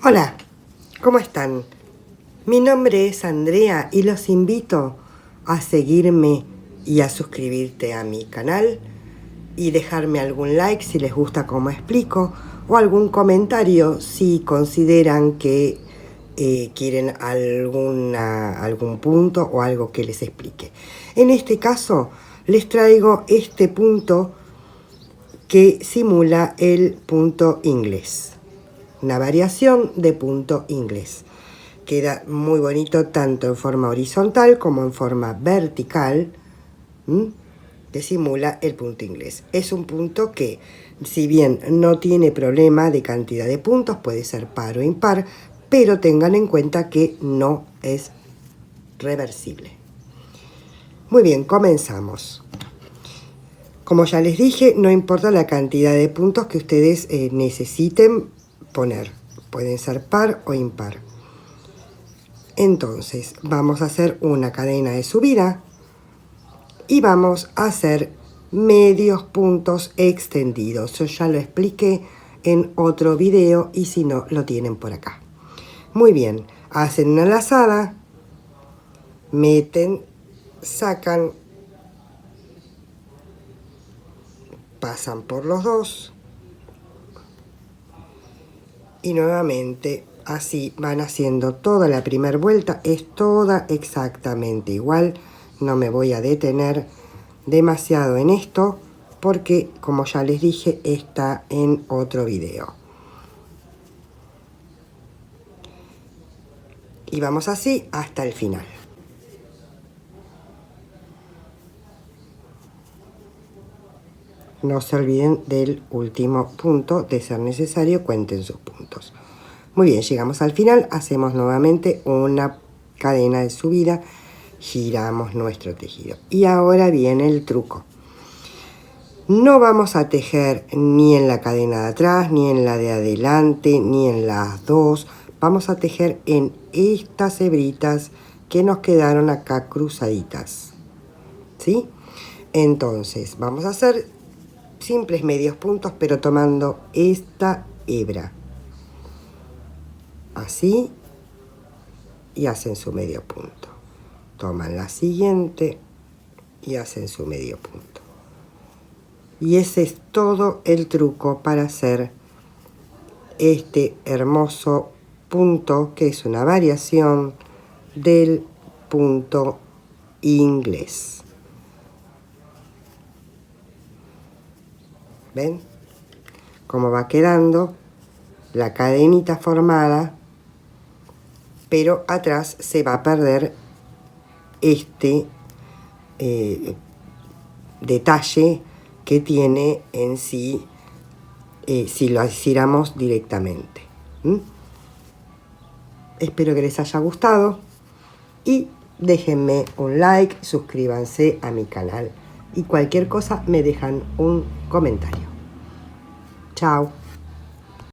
Hola, ¿cómo están? Mi nombre es Andrea y los invito a seguirme y a suscribirte a mi canal y dejarme algún like si les gusta cómo explico o algún comentario si consideran que quieren algún punto o algo que les explique. En este caso les traigo este punto que simula el punto inglés. Una variación de punto inglés. Queda muy bonito tanto en forma horizontal como en forma vertical, que simula el punto inglés. Es un punto que, si bien no tiene problema de cantidad de puntos, puede ser par o impar, pero tengan en cuenta que no es reversible. Muy bien, comenzamos. Como ya les dije, no importa la cantidad de puntos que ustedes necesiten poner. Pueden ser par o impar. Entonces, vamos a hacer una cadena de subida y vamos a hacer medios puntos extendidos. Yo ya lo expliqué en otro video y si no, lo tienen por acá. Muy bien, hacen una lazada, meten, sacan, pasan por los dos y nuevamente así van haciendo toda la primera vuelta. Es toda exactamente igual. No me voy a detener demasiado en esto porque, como ya les dije, está en otro video. Y vamos así hasta el final. No se olviden del último punto, de ser necesario, cuenten sus puntos. Muy bien, llegamos al final, hacemos nuevamente una cadena de subida, giramos nuestro tejido. Y ahora viene el truco. No vamos a tejer ni en la cadena de atrás, ni en la de adelante, ni en las dos. Vamos a tejer en estas hebritas que nos quedaron acá cruzaditas. ¿Sí? Entonces, vamos a hacer simples medios puntos, pero tomando esta hebra. Así. Y hacen su medio punto. Toman la siguiente y hacen su medio punto. Y ese es todo el truco para hacer este hermoso punto, que es una variación del punto inglés. ¿Ven? Cómo va quedando la cadenita formada, pero atrás se va a perder este detalle que tiene en sí si lo hiciéramos directamente. Espero que les haya gustado y déjenme un like, suscríbanse a mi canal y cualquier cosa me dejan un comentario. Chao.